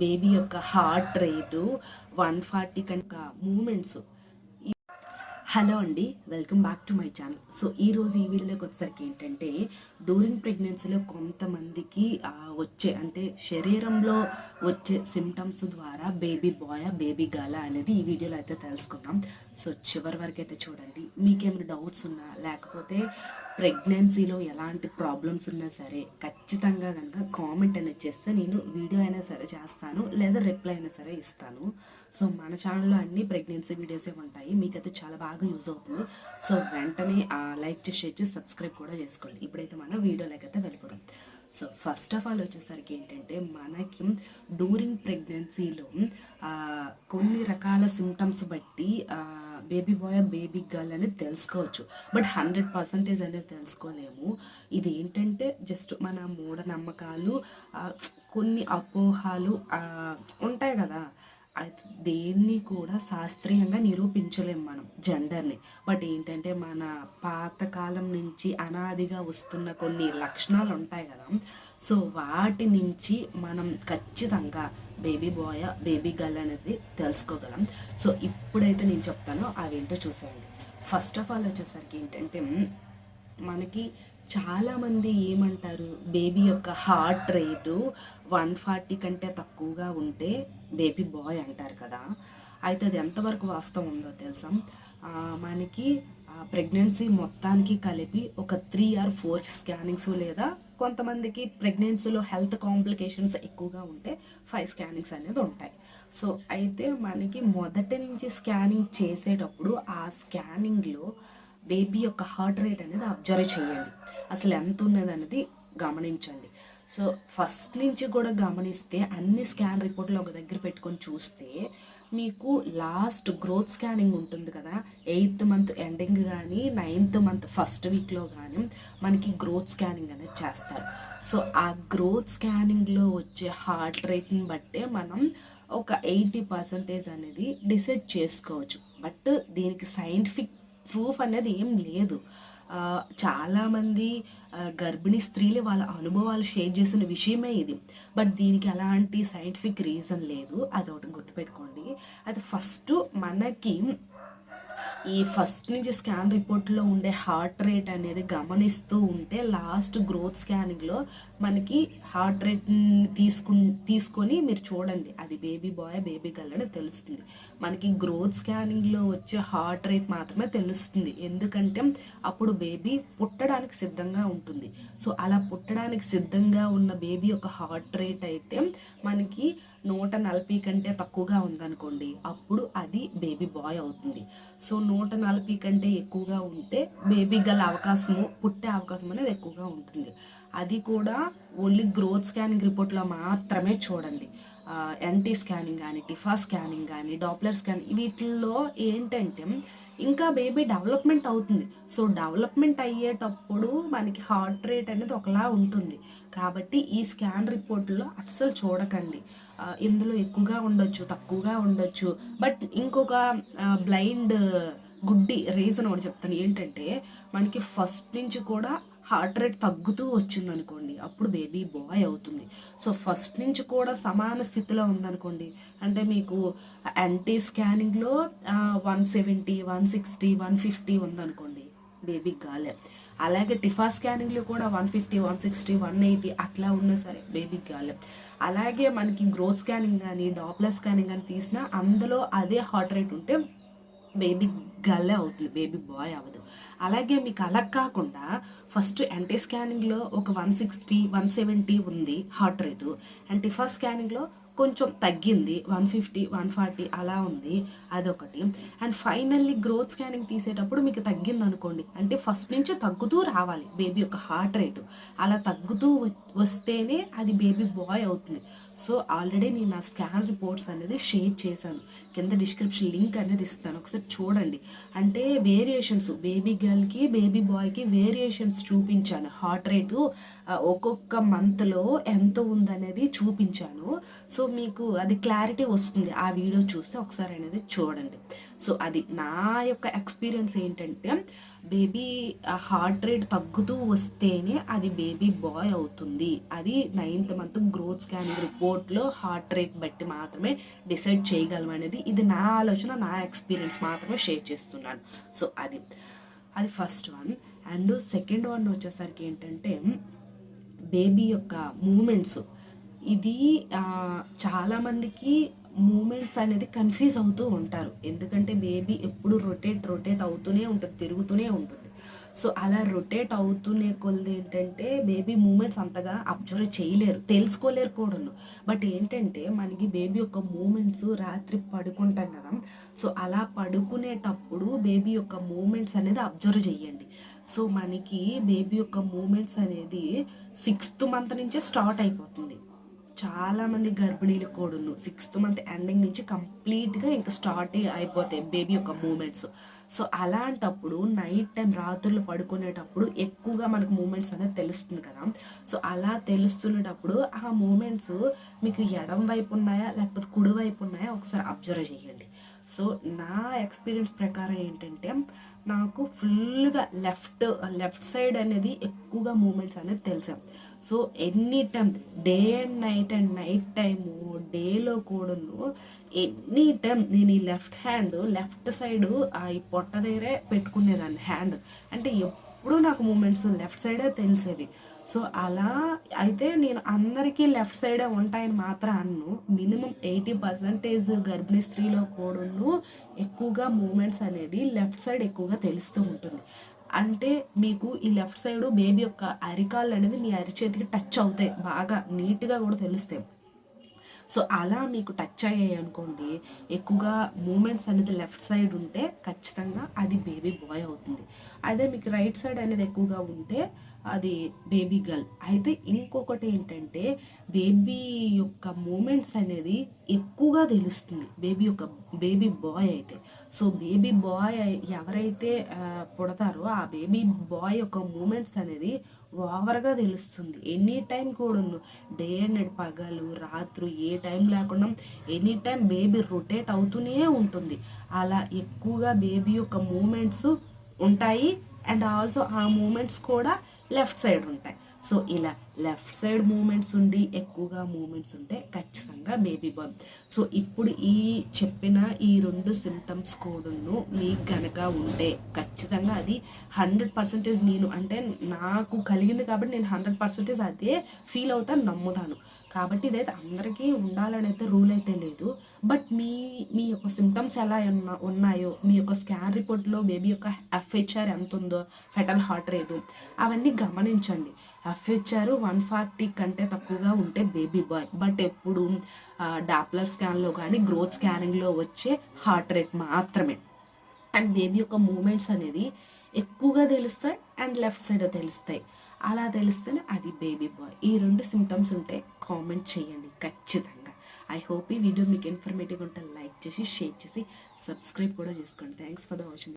Baby యొక్క heart rate 140 కనుక moments. Hello అండి, welcome back to my channel. So ఈరోజు ఈ వీడియోలోకి వచ్చేసరికి ఏంటంటే, డ్యూరింగ్ ప్రెగ్నెన్సీలో కొంతమందికి అంటే శరీరంలో వచ్చే సిమ్టమ్స్ ద్వారా బేబీ బాయ్ బేబీ గర్ల్ అనేది ఈ వీడియోలో అయితే తెలుసుకుందాం. సో చివరి వరకు అయితే చూడండి. మీకేమైనా డౌట్స్ ఉన్నా లేకపోతే ప్రెగ్నెన్సీలో ఎలాంటి ప్రాబ్లమ్స్ ఉన్నా సరే ఖచ్చితంగా కనుక కామెంట్ అనేది చేస్తే నేను వీడియో అయినా సరే చేస్తాను, లేదా రిప్లై అయినా సరే ఇస్తాను. సో మన ఛానల్లో అన్ని ప్రెగ్నెన్సీ వీడియోసే ఉంటాయి, మీకైతే చాలా బాగా యూజ్ అవుతుంది. సో వెంటనే లైక్ చేసి షేర్ చేసి సబ్స్క్రైబ్ కూడా చేసుకోండి. ఇప్పుడైతే మనం వీడియోలోకి అయితే వెళ్ళిపోదాం. సో ఫస్ట్ ఆఫ్ ఆల్ వచ్చేసరికి ఏంటంటే, మనకి డ్యూరింగ్ ప్రెగ్నెన్సీలో కొన్ని రకాల సిమ్టమ్స్ బట్టి బేబీ బాయ్ బేబీ గర్ల్ అనేది తెలుసుకోవచ్చు. బట్ 100% అనేది తెలుసుకోలేము. ఇది ఏంటంటే జస్ట్ మన మూఢనమ్మకాలు, కొన్ని అపోహాలు ఉంటాయి కదా. అయితే దేన్ని కూడా శాస్త్రీయంగా నిరూపించలేము మనం జెండర్ని. బట్ ఏంటంటే మన పాతకాలం నుంచి అనాదిగా వస్తున్న కొన్ని లక్షణాలు ఉంటాయి కదా. సో వాటి నుంచి మనం ఖచ్చితంగా బేబీ బాయ్ బేబీ గర్ల్ అనేది తెలుసుకోగలం. సో ఇప్పుడైతే నేను చెప్తాను, అవేంటో చూసేయండి. ఫస్ట్ ఆఫ్ ఆల్ వచ్చేసరికి ఏంటంటే, మనకి చాలామంది ఏమంటారు, బేబీ యొక్క హార్ట్ రేటు 140 కంటే తక్కువగా ఉంటే బేబీ బాయ్ అంటారు కదా. అయితే అది ఎంతవరకు వాస్తవం ఉందో తెలుసా? మనకి ప్రెగ్నెన్సీ మొత్తానికి కలిపి ఒక 3 or 4 స్కానింగ్స్, లేదా కొంతమందికి ప్రెగ్నెన్సీలో హెల్త్ కాంప్లికేషన్స్ ఎక్కువగా ఉంటే 5 స్కానింగ్స్ అనేది ఉంటాయి. సో అయితే మనకి మొదటి నుంచి స్కానింగ్ చేసేటప్పుడు ఆ స్కానింగ్లో బేబీ యొక్క హార్ట్ రేట్ అనేది అబ్జర్వ్ చేయండి, అసలు ఎంత ఉన్నది అనేది గమనించండి. సో ఫస్ట్ నుంచి కూడా గమనిస్తే అన్ని స్కాన్ రిపోర్ట్లు ఒక దగ్గర పెట్టుకొని చూస్తే మీకు లాస్ట్ గ్రోత్ స్కానింగ్ ఉంటుంది కదా, 8th month ఎండింగ్ కానీ 9th month ఫస్ట్ వీక్లో కానీ మనకి గ్రోత్ స్కానింగ్ అనేది చేస్తారు. సో ఆ గ్రోత్ స్కానింగ్లో వచ్చే హార్ట్ రేట్ని బట్టే మనం ఒక 80% అనేది డిసైడ్ చేసుకోవచ్చు. బట్ దీనికి సైంటిఫిక్ ప్రూఫ్ అనేది ఏం లేదు. చాలామంది గర్భిణీ స్త్రీలు వాళ్ళ అనుభవాలు షేర్ చేసిన విషయమే ఇది. బట్ దీనికి ఎలాంటి సైంటిఫిక్ రీజన్ లేదు, అదొకటి గుర్తుపెట్టుకోండి. అయితే ఫస్ట్ మనకి ఈ ఫస్ట్ నుంచి స్కాన్ రిపోర్ట్లో ఉండే హార్ట్ రేట్ అనేది గమనిస్తూ ఉంటే లాస్ట్ గ్రోత్ స్కానింగ్లో మనకి హార్ట్ రేట్ని తీసుకొని మీరు చూడండి, అది బేబీ బాయ్ బేబీ గర్ల్ అని తెలుస్తుంది. మనకి గ్రోత్ స్కానింగ్లో వచ్చే హార్ట్ రేట్ మాత్రమే తెలుస్తుంది, ఎందుకంటే అప్పుడు బేబీ పుట్టడానికి సిద్ధంగా ఉంటుంది. సో అలా పుట్టడానికి సిద్ధంగా ఉన్న బేబీ యొక్క హార్ట్ రేట్ అయితే మనకి 140 కంటే తక్కువగా ఉందనుకోండి, అప్పుడు అది బేబీ బాయ్ అవుతుంది. సో 140 కంటే ఎక్కువగా ఉంటే బేబీ గర్ల్ పుట్టే అవకాశం అనేది ఎక్కువగా ఉంటుంది. అది కూడా ఓన్లీ గ్రోత్ స్కానింగ్ రిపోర్ట్లో మాత్రమే చూడండి. ఎన్టీ స్కానింగ్ కానీ, టిఫా స్కానింగ్ కానీ, డాప్లర్ స్కానింగ్, వీటిల్లో ఏంటంటే ఇంకా బేబీ డెవలప్మెంట్ అవుతుంది. సో డెవలప్మెంట్ అయ్యేటప్పుడు మనకి హార్ట్ రేట్ అనేది ఒకలా ఉంటుంది. కాబట్టి ఈ స్కాన్ రిపోర్ట్లో అస్సలు చూడకండి. ఇందులో ఎక్కువగా ఉండొచ్చు, తక్కువగా ఉండొచ్చు. బట్ ఇంకొక బ్లైండ్ గుడ్డి రీజన్ ఒకటి చెప్తాను. ఏంటంటే మనకి ఫస్ట్ నుంచి కూడా హార్ట్ రేట్ తగ్గుతూ వచ్చిందనుకోండి, అప్పుడు బేబీ బాయ్ అవుతుంది. సో ఫస్ట్ నుంచి కూడా సమాన స్థితిలో ఉందనుకోండి, అంటే మీకు యాంటీ స్కానింగ్లో 170, 160, 150 ఉందనుకోండి, బేబీ గాలే. అలాగే టిఫా స్కానింగ్లో కూడా 150, 160, 180 అట్లా ఉన్నా సరే బేబీ గాలే. అలాగే మనకి గ్రోత్ స్కానింగ్ కానీ, డాప్లర్ స్కానింగ్ కానీ తీసినా అందులో అదే హార్ట్ రేట్ ఉంటే బేబీ గర్లే అవుతుంది, బేబీ బాయ్ అవ్వదు. అలాగే మీకు అలా కాకుండా ఫస్ట్ యాంటీ స్కానింగ్లో ఒక 160, 170 ఉంది హార్ట్ రేటు, అండ్ టిఫా స్కానింగ్లో కొంచెం తగ్గింది, 150, 140 అలా ఉంది, అదొకటి. అండ్ ఫైనల్లీ గ్రోత్ స్కానింగ్ తీసేటప్పుడు మీకు తగ్గింది అనుకోండి, అంటే ఫస్ట్ నుంచి తగ్గుతూ రావాలి బేబీ యొక్క హార్ట్ రేటు. అలా తగ్గుతూ వస్తేనే అది బేబీ బాయ్ అవుతుంది. సో ఆల్రెడీ నేను ఆ స్కాన్ రిపోర్ట్స్ అనేది షేర్ చేశాను, కింద డిస్క్రిప్షన్ లింక్ అనేది ఇస్తాను, ఒకసారి చూడండి. అంటే వేరియేషన్స్ బేబీ గర్ల్కి బేబీ బాయ్కి వేరియేషన్స్ చూపించాను. హార్ట్ రేటు ఒక్కొక్క మంత్లో ఎంత ఉందనేది చూపించాను. సో సో మీకు అది క్లారిటీ వస్తుంది ఆ వీడియో చూస్తే ఒకసారి అనేది చూడండి. సో అది నా యొక్క ఎక్స్పీరియన్స్ ఏంటంటే, బేబీ హార్ట్ రేట్ తగ్గుతూ వస్తేనే అది బేబీ బాయ్ అవుతుంది. అది 9th మంత్ గ్రోత్ స్కానింగ్ రిపోర్ట్లో హార్ట్ రేట్ బట్టి మాత్రమే డిసైడ్ చేయగలం అనేది ఇది నా ఆలోచన, నా ఎక్స్పీరియన్స్ మాత్రమే షేర్ చేస్తున్నాను. సో అది first one. And second one వచ్చేసరికి ఏంటంటే, బేబీ యొక్క మూమెంట్స్. ఇది చాలామందికి మూమెంట్స్ అనేది కన్ఫ్యూజ్ అవుతూ ఉంటారు. ఎందుకంటే బేబీ ఎప్పుడు రొటేట్ అవుతూనే ఉంటుంది, తిరుగుతూనే ఉంటుంది. సో అలా రొటేట్ అవుతూనే కొద్ది ఏంటంటే బేబీ మూమెంట్స్ అంతగా అబ్జర్వ్ చేయలేరు, తెలుసుకోలేరు కూడాను. బట్ ఏంటంటే మనకి బేబీ యొక్క మూమెంట్స్ రాత్రి పడుకుంటాం కదా, సో అలా పడుకునేటప్పుడు బేబీ యొక్క మూమెంట్స్ అనేది అబ్జర్వ్ చేయండి. సో మనకి బేబీ యొక్క మూమెంట్స్ అనేది 6th మంత్ నుంచే స్టార్ట్ అయిపోతుంది. చాలామంది గర్భిణీలు కూడాను 6th మంత్ ఎండింగ్ నుంచి కంప్లీట్గా ఇంకా స్టార్ట్ అయిపోతాయి బేబీ యొక్క మూమెంట్స్. సో అలాంటప్పుడు నైట్ టైం రాత్రులు పడుకునేటప్పుడు ఎక్కువగా మనకు మూమెంట్స్ అనేది తెలుస్తుంది కదా. సో అలా తెలుస్తున్నప్పుడు ఆ మూమెంట్స్ మీకు ఎడం వైపు ఉన్నాయా లేకపోతే కుడి వైపు ఉన్నాయా ఒకసారి అబ్జర్వ్ చేయండి. సో నా ఎక్స్పీరియన్స్ ప్రకారం ఏంటంటే, నాకు ఫుల్గా లెఫ్ట్ సైడ్ అనేది ఎక్కువగా మూమెంట్స్ అనేది తెలిసాం. So any time day and night time డేలో కూడాను ఎనీ టైం నేను ఈ లెఫ్ట్ సైడ్ ఈ పొట్ట దగ్గరే పెట్టుకునేదాన్ని హ్యాండ్. అంటే ఎప్పుడు నాకు మూమెంట్స్ లెఫ్ట్ సైడే తెలిసేవి. సో అలా అయితే నేను అందరికీ లెఫ్ట్ సైడే ఉంటాయని మాత్రం అన్ను. మినిమం 80% గర్భిణీ స్త్రీలో కూడాను ఎక్కువగా మూమెంట్స్ అనేది లెఫ్ట్ సైడ్ ఎక్కువగా తెలుస్తూ ఉంటుంది. అంటే మీకు ఈ లెఫ్ట్ సైడ్ బేబీ యొక్క అరికాళ్ళు అనేది మీ అరిచేతికి టచ్ అవుతాయి, బాగా నీట్గా కూడా తెలుస్తాయి. సో అలా మీకు టచ్ అయ్యాయి అనుకోండి, ఎక్కువగా మూమెంట్స్ అనేది లెఫ్ట్ సైడ్ ఉంటే ఖచ్చితంగా అది బేబీ బాయ్ అవుతుంది. అదే మీకు రైట్ సైడ్ అనేది ఎక్కువగా ఉంటే అది బేబీ గర్ల్. అయితే ఇంకొకటి ఏంటంటే, బేబీ యొక్క మూమెంట్స్ అనేది ఎక్కువగా తెలుస్తుంది బేబీ బాయ్ అయితే. సో బేబీ బాయ్ ఎవరైతే పుడతారో ఆ బేబీ బాయ్ యొక్క మూమెంట్స్ అనేది ఓవర్గా తెలుస్తుంది. ఎనీ టైం కూడా డే అండ్ నైట్, పగలు రాత్రి ఏ టైం లేకుండా ఎనీ టైం బేబీ రొటేట్ అవుతూనే ఉంటుంది. అలా ఎక్కువగా బేబీ యొక్క మూమెంట్స్ ఉంటాయి. అండ్ ఆల్సో ఆ మూమెంట్స్ కూడా లెఫ్ట్ సైడ్ ఉంటాయి. సో ఇలా లెఫ్ట్ సైడ్ మూమెంట్స్ ఉండి ఎక్కువగా మూమెంట్స్ ఉంటే ఖచ్చితంగా బేబీ బాయ్. సో ఇప్పుడు ఈ చెప్పిన ఈ 2 సిమ్టమ్స్ కూడాను మీకు కనుక ఉంటే ఖచ్చితంగా అది 100% నేను అంటే నాకు కలిగింది కాబట్టి నేను 100% అదే ఫీల్ అవుతాను, నమ్ముతాను. కాబట్టి ఇదైతే అందరికీ ఉండాలని అయితే రూల్ అయితే లేదు. బట్ మీ యొక్క సిమ్టమ్స్ ఎలా ఉన్నాయో, మీ యొక్క స్కాన్ రిపోర్ట్లో బేబీ యొక్క FHR ఎంత ఉందో, ఫెటల్ హార్ట్ రేటు అవన్నీ గమనించండి. FHR 140 కంటే తక్కువగా ఉంటే బేబీ బాయ్. బట్ ఎప్పుడు డాప్లర్ స్కాన్లో కానీ గ్రోత్ స్కానింగ్లో వచ్చే హార్ట్ రేట్ మాత్రమే. అండ్ బేబీ యొక్క మూమెంట్స్ అనేది ఎక్కువగా తెలుస్తాయి అండ్ లెఫ్ట్ సైడ్ తెలుస్తాయి. అలా తెలిస్తేనే అది బేబీ బాయ్. ఈ 2 సిమ్టమ్స్ ఉంటే కామెంట్ చేయండి ఖచ్చితంగా. ఐ హోప్ ఈ వీడియో మీకు ఇన్ఫర్మేటివ్గా ఉంటే లైక్ చేసి, షేర్ చేసి, సబ్స్క్రైబ్ కూడా చేసుకోండి. Thanks for the watching.